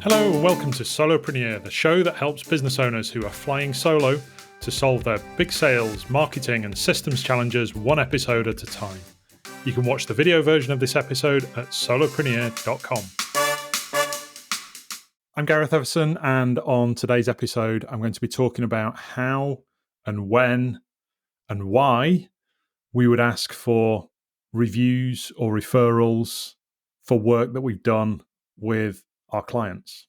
Hello and welcome to Solopreneur, the show that helps business owners who are flying solo to solve their big sales, marketing, and systems challenges one episode at a time. You can watch the video version of this episode at solopreneur.com. I'm Gareth Everson, and on today's episode, I'm going to be talking about how and when and why we would ask for reviews or referrals for work that we've done with our clients.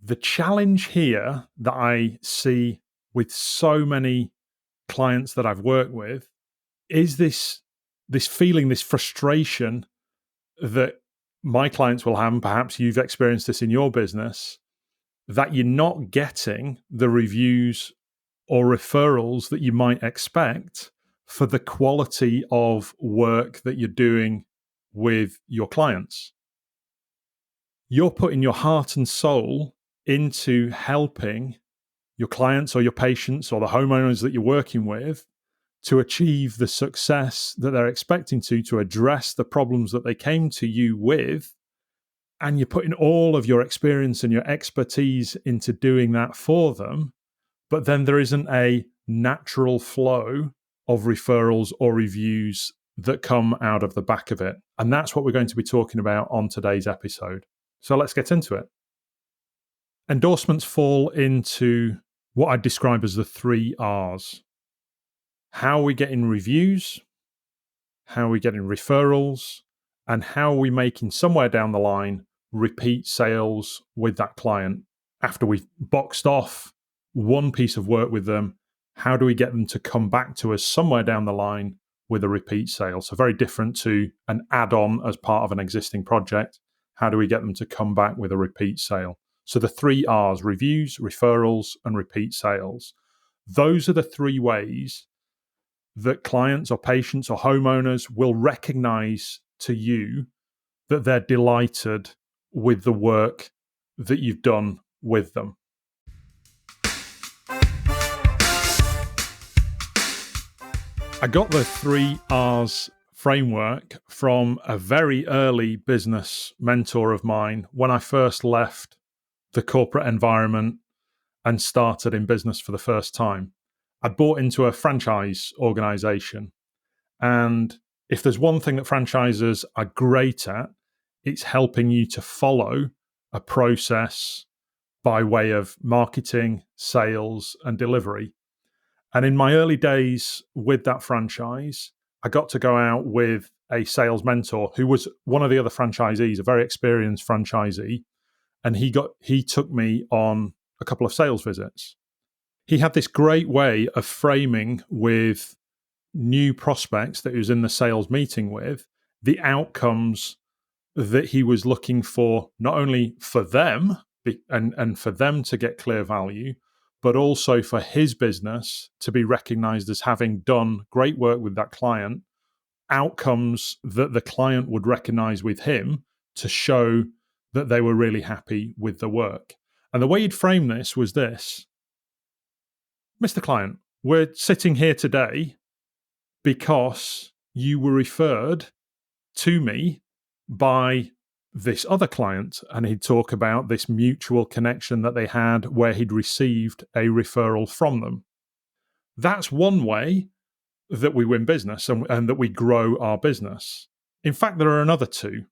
The challenge here that I see with so many clients that I've worked with is this feeling, this frustration that my clients will have, and perhaps you've experienced this in your business, that you're not getting the reviews or referrals that you might expect for the quality of work that you're doing with your clients. You're putting your heart and soul into helping your clients or your patients or the homeowners that you're working with to achieve the success that they're expecting to address the problems that they came to you with. And you're putting all of your experience and your expertise into doing that for them. But then there isn't a natural flow of referrals or reviews that come out of the back of it. And that's what we're going to be talking about on today's episode. So let's get into it. Endorsements fall into what I'd describe as the 3 R's. How are we getting reviews? How are we getting referrals? And how are we making somewhere down the line repeat sales with that client? After we've boxed off one piece of work with them, how do we get them to come back to us somewhere down the line with a repeat sale? So very different to an add-on as part of an existing project. How do we get them to come back with a repeat sale? So the 3 R's: reviews, referrals, and repeat sales. Those are the 3 ways that clients or patients or homeowners will recognize to you that they're delighted with the work that you've done with them. I got the 3 R's framework from a very early business mentor of mine when I first left the corporate environment and started in business for the first time. I bought into a franchise organization. And if there's one thing that franchisors are great at, it's helping you to follow a process by way of marketing, sales, and delivery. And in my early days with that franchise, I got to go out with a sales mentor who was one of the other franchisees, a very experienced franchisee. And he took me on a couple of sales visits. He had this great way of framing with new prospects that he was in the sales meeting with the outcomes that he was looking for, not only for them and for them to get clear value, but also for his business to be recognized as having done great work with that client, outcomes that the client would recognize with him to show that they were really happy with the work. And the way he'd frame this was this: Mr. Client, we're sitting here today because you were referred to me by this other client. And he'd talk about this mutual connection that they had where he'd received a referral from them. That's one way that we win business and that we grow our business. In fact, there are another 2.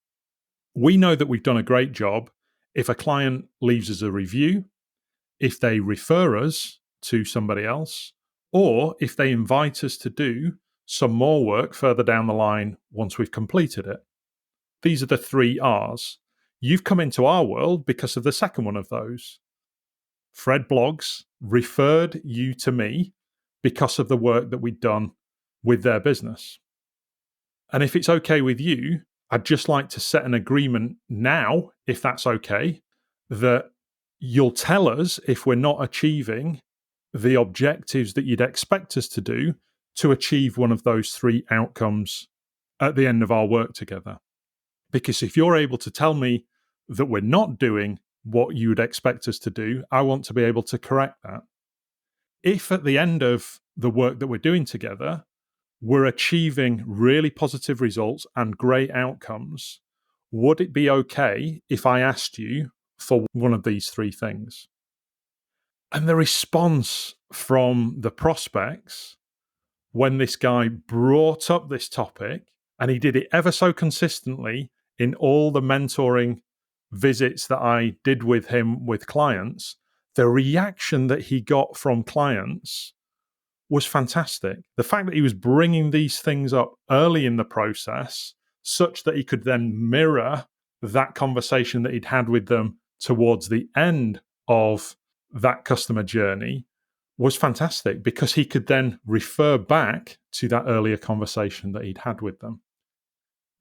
We know that we've done a great job if a client leaves us a review, if they refer us to somebody else, or if they invite us to do some more work further down the line once we've completed it. These are the 3 R's. You've come into our world because of the second one of those. Fred Blogs referred you to me because of the work that we'd done with their business. And if it's okay with you, I'd just like to set an agreement now, if that's okay, that you'll tell us if we're not achieving the objectives that you'd expect us to do to achieve one of those 3 outcomes at the end of our work together. Because if you're able to tell me that we're not doing what you would expect us to do, I want to be able to correct that. If at the end of the work that we're doing together, we're achieving really positive results and great outcomes, would it be okay if I asked you for one of these three things. And the response from the prospects when this guy brought up this topic, and he did it ever so consistently in all the mentoring visits that I did with him with clients, the reaction that he got from clients was fantastic. The fact that he was bringing these things up early in the process, such that he could then mirror that conversation that he'd had with them towards the end of that customer journey, was fantastic, because he could then refer back to that earlier conversation that he'd had with them.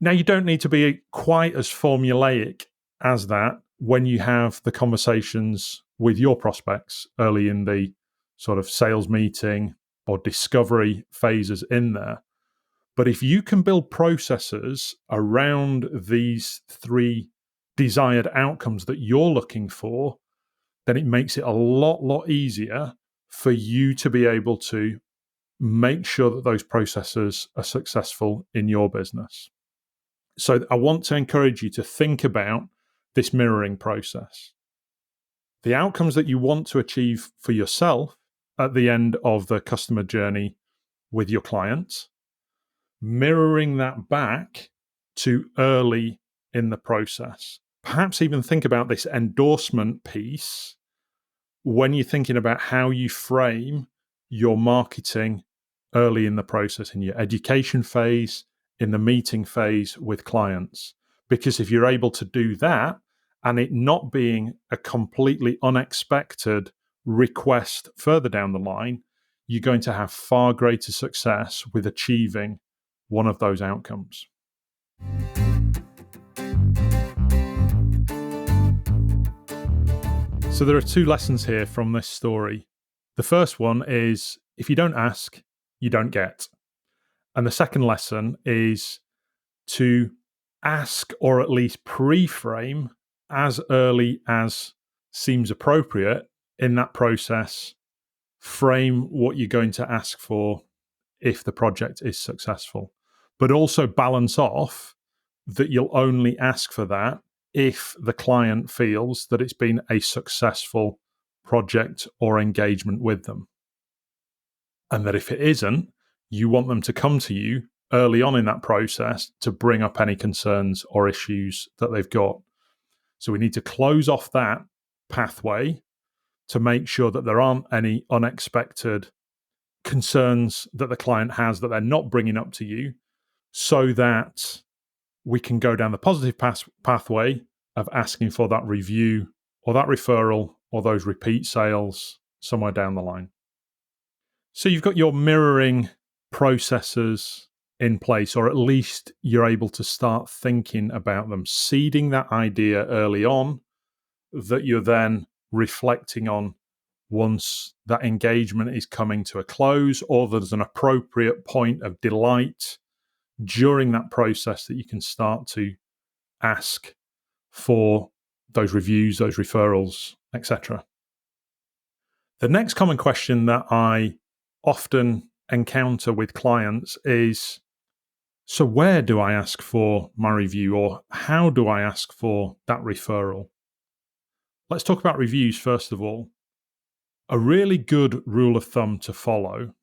Now, you don't need to be quite as formulaic as that when you have the conversations with your prospects early in the sort of sales meeting or discovery phases in there. But if you can build processes around these three desired outcomes that you're looking for, then it makes it a lot easier for you to be able to make sure that those processes are successful in your business. So I want to encourage you to think about this mirroring process. The outcomes that you want to achieve for yourself at the end of the customer journey with your clients, mirroring that back to early in the process. Perhaps even think about this endorsement piece when you're thinking about how you frame your marketing early in the process, in your education phase, in the meeting phase with clients. Because if you're able to do that, and it not being a completely unexpected request further down the line, you're going to have far greater success with achieving one of those outcomes. So there are two lessons here from this story. The first one is, if you don't ask, you don't get. And the second lesson is to ask, or at least pre-frame as early as seems appropriate in that process. Frame what you're going to ask for if the project is successful, but also balance off that you'll only ask for that if the client feels that it's been a successful project or engagement with them. And that if it isn't, you want them to come to you early on in that process to bring up any concerns or issues that they've got. So we need to close off that pathway to make sure that there aren't any unexpected concerns that the client has that they're not bringing up to you, so that we can go down the positive pathway of asking for that review or that referral or those repeat sales somewhere down the line. So you've got your mirroring processes in place, or at least you're able to start thinking about them, seeding that idea early on that you're then reflecting on once that engagement is coming to a close, or there's an appropriate point of delight during that process that you can start to ask for those reviews, those referrals, etc. The next common question that I often encounter with clients is, so where do I ask for my review, or how do I ask for that referral? Let's talk about reviews first of all. A really good rule of thumb to follow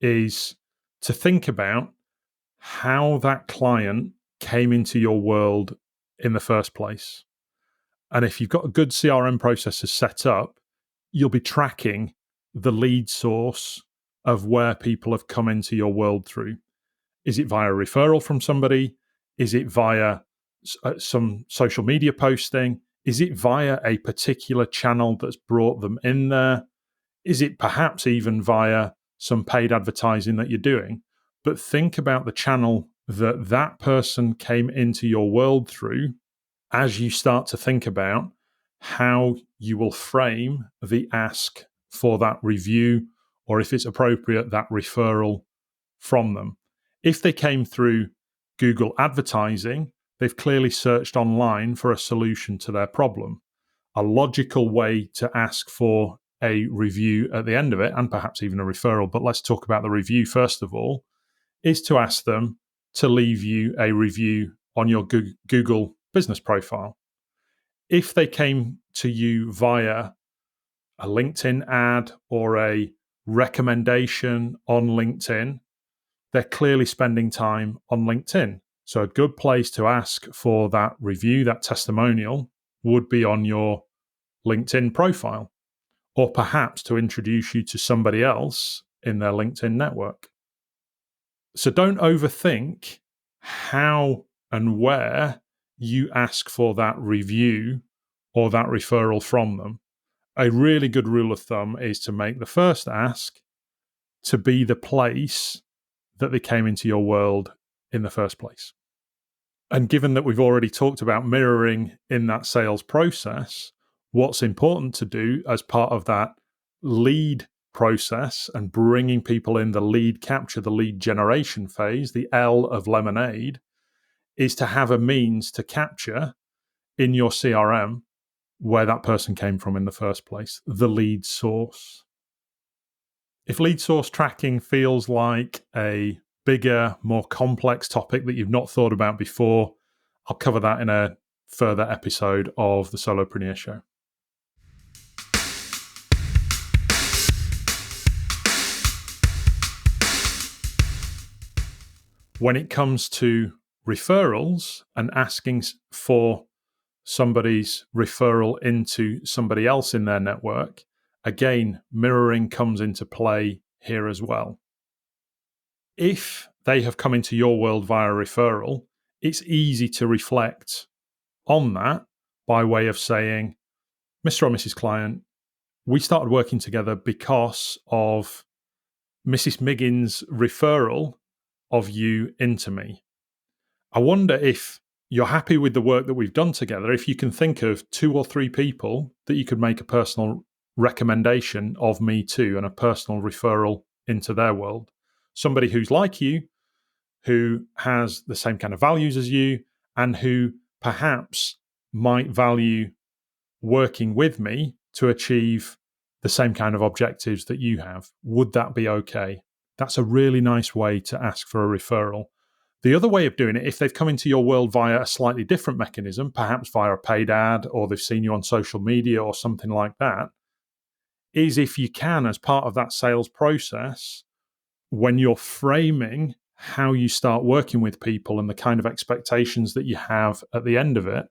is to think about how that client came into your world in the first place. And if you've got a good CRM processes set up, you'll be tracking the lead source of where people have come into your world through. Is it via referral from somebody? Is it via some social media posting? Is it via a particular channel that's brought them in there? Is it perhaps even via some paid advertising that you're doing? But think about the channel that that person came into your world through as you start to think about how you will frame the ask for that review, or if it's appropriate, that referral from them. If they came through Google advertising, they've clearly searched online for a solution to their problem. A logical way to ask for a review at the end of it, and perhaps even a referral, but let's talk about the review first of all, is to ask them to leave you a review on your Google business profile. If they came to you via a LinkedIn ad or a recommendation on LinkedIn, they're clearly spending time on LinkedIn. So a good place to ask for that review, that testimonial, would be on your LinkedIn profile, or perhaps to introduce you to somebody else in their LinkedIn network. So don't overthink how and where you ask for that review or that referral from them. A really good rule of thumb is to make the first ask to be the place that they came into your world in the first place. And given that we've already talked about mirroring in that sales process, what's important to do as part of that lead process and bringing people in the lead capture, the lead generation phase, the L of lemonade, is to have a means to capture in your CRM where that person came from in the first place, the lead source. If lead source tracking feels like a bigger, more complex topic that you've not thought about before, I'll cover that in a further episode of the Solopreneur Show. When it comes to referrals and asking for somebody's referral into somebody else in their network, again, mirroring comes into play here as well. If they have come into your world via referral, it's easy to reflect on that by way of saying, Mr. or Mrs. Client, we started working together because of Mrs. Miggins' referral of you into me. I wonder if you're happy with the work that we've done together, if you can think of 2 or 3 people that you could make a personal recommendation of me to and a personal referral into their world. Somebody who's like you, who has the same kind of values as you, and who perhaps might value working with me to achieve the same kind of objectives that you have. Would that be okay? That's a really nice way to ask for a referral. The other way of doing it, if they've come into your world via a slightly different mechanism, perhaps via a paid ad, or they've seen you on social media or something like that, is if you can, as part of that sales process, when you're framing how you start working with people and the kind of expectations that you have at the end of it,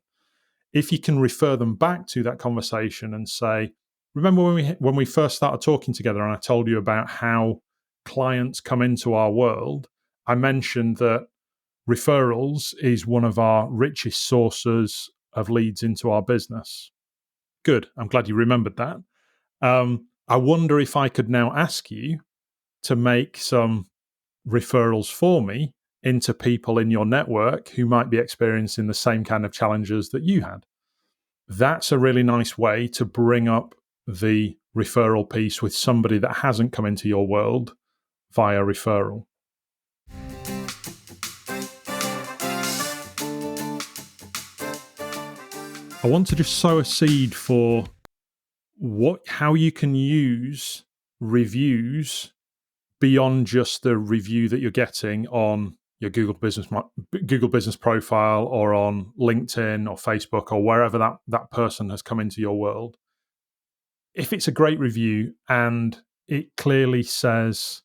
if you can refer them back to that conversation and say, remember when we first started talking together and I told you about how clients come into our world, I mentioned that referrals is one of our richest sources of leads into our business. Good. I'm glad you remembered that. I wonder if I could now ask you to make some referrals for me into people in your network who might be experiencing the same kind of challenges that you had. That's a really nice way to bring up the referral piece with somebody that hasn't come into your world via referral. I want to just sow a seed for how you can use reviews beyond just the review that you're getting on your Google Business profile or on LinkedIn or Facebook or wherever that person has come into your world. If it's a great review and it clearly says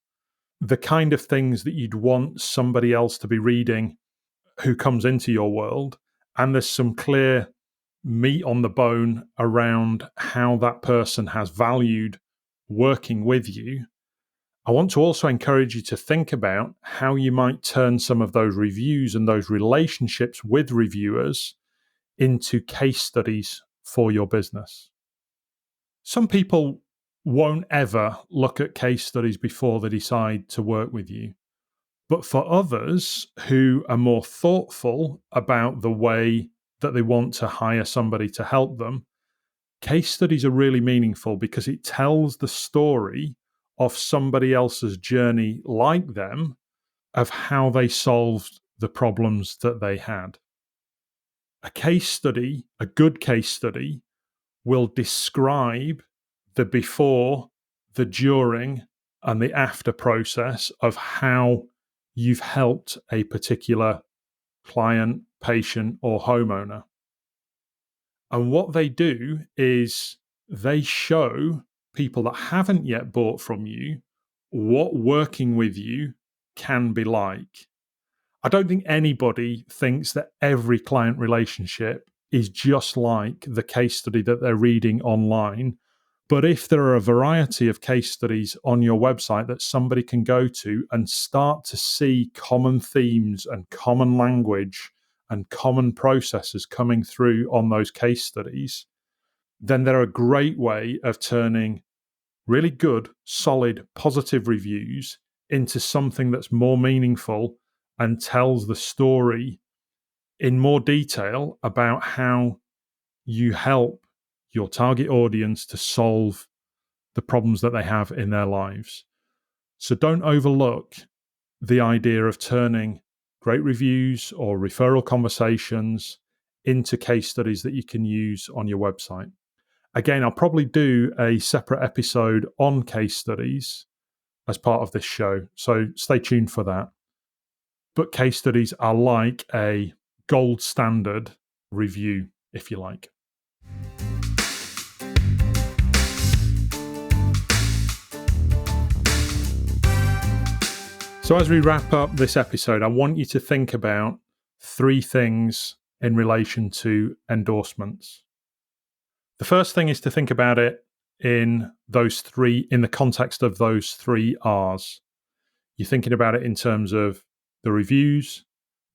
the kind of things that you'd want somebody else to be reading who comes into your world, and there's some clear meat on the bone around how that person has valued working with you, I want to also encourage you to think about how you might turn some of those reviews and those relationships with reviewers into case studies for your business. Some people won't ever look at case studies before they decide to work with you. But for others who are more thoughtful about the way that they want to hire somebody to help them, case studies are really meaningful because it tells the story of somebody else's journey like them, of how they solved the problems that they had. A case study, a good case study, will describe the before, the during, and the after process of how you've helped a particular client, patient, or homeowner. And what they do is they show people that haven't yet bought from you what working with you can be like. I don't think anybody thinks that every client relationship is just like the case study that they're reading online. But if there are a variety of case studies on your website that somebody can go to and start to see common themes and common language and common processes coming through on those case studies, then they're a great way of turning really good, solid, positive reviews into something that's more meaningful and tells the story in more detail about how you help your target audience to solve the problems that they have in their lives. So don't overlook the idea of turning great reviews or referral conversations into case studies that you can use on your website. Again, I'll probably do a separate episode on case studies as part of this show, so stay tuned for that. But case studies are like a gold standard review, if you like. So as we wrap up this episode, I want you to think about 3 things in relation to endorsements. The first thing is to think about it in the context of those 3 R's. You're thinking about it in terms of the reviews,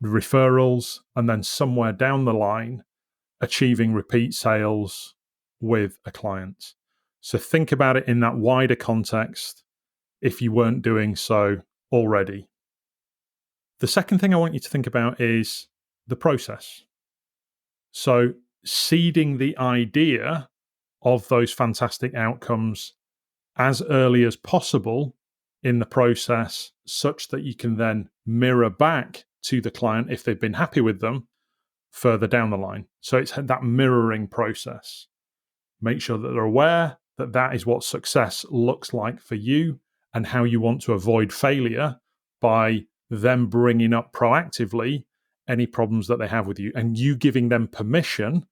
the referrals, and then somewhere down the line, achieving repeat sales with a client. So think about it in that wider context if you weren't doing so already. The second thing I want you to think about is the process. So seeding the idea of those fantastic outcomes as early as possible in the process, such that you can then mirror back to the client if they've been happy with them further down the line. So it's that mirroring process. Make sure that they're aware that that is what success looks like for you and how you want to avoid failure by them bringing up proactively any problems that they have with you and you giving them permission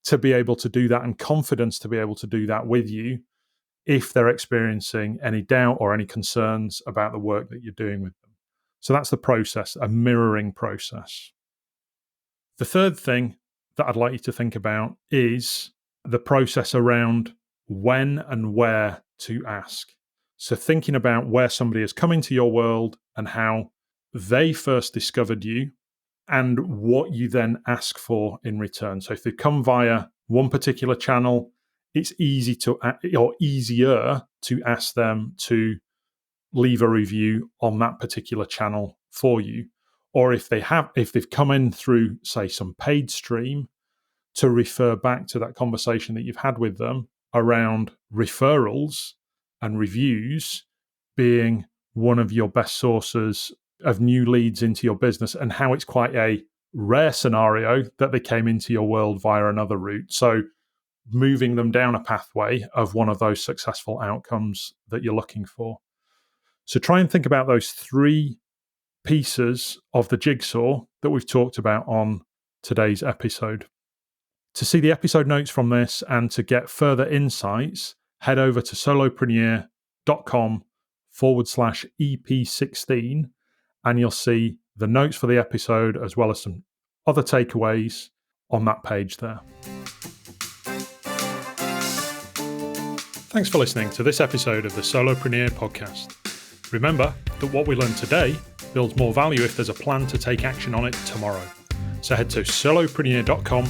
to be able to do that and confidence to be able to do that with you if they're experiencing any doubt or any concerns about the work that you're doing with them. So that's the process, a mirroring process. The third thing that I'd like you to think about is the process around when and where to ask. So thinking about where somebody has come into your world and how they first discovered you and what you then ask for in return. So if they come via one particular channel, it's easier to ask them to leave a review on that particular channel for you. Or if they've come in through, say, some paid stream, to refer back to that conversation that you've had with them around referrals and reviews being one of your best sources of new leads into your business, and how it's quite a rare scenario that they came into your world via another route. So moving them down a pathway of one of those successful outcomes that you're looking for. So try and think about those 3 pieces of the jigsaw that we've talked about on today's episode. To see the episode notes from this and to get further insights, head over to solopreneur.com/EP16 and you'll see the notes for the episode as well as some other takeaways on that page there. Thanks for listening to this episode of the Solopreneur podcast. Remember that what we learned today builds more value if there's a plan to take action on it tomorrow. So head to solopreneur.com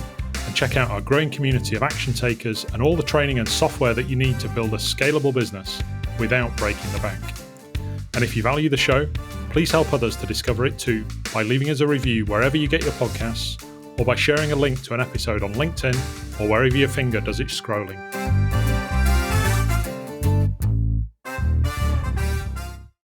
and check out our growing community of action takers and all the training and software that you need to build a scalable business without breaking the bank. And if you value the show, please help others to discover it too by leaving us a review wherever you get your podcasts or by sharing a link to an episode on LinkedIn or wherever your finger does its scrolling.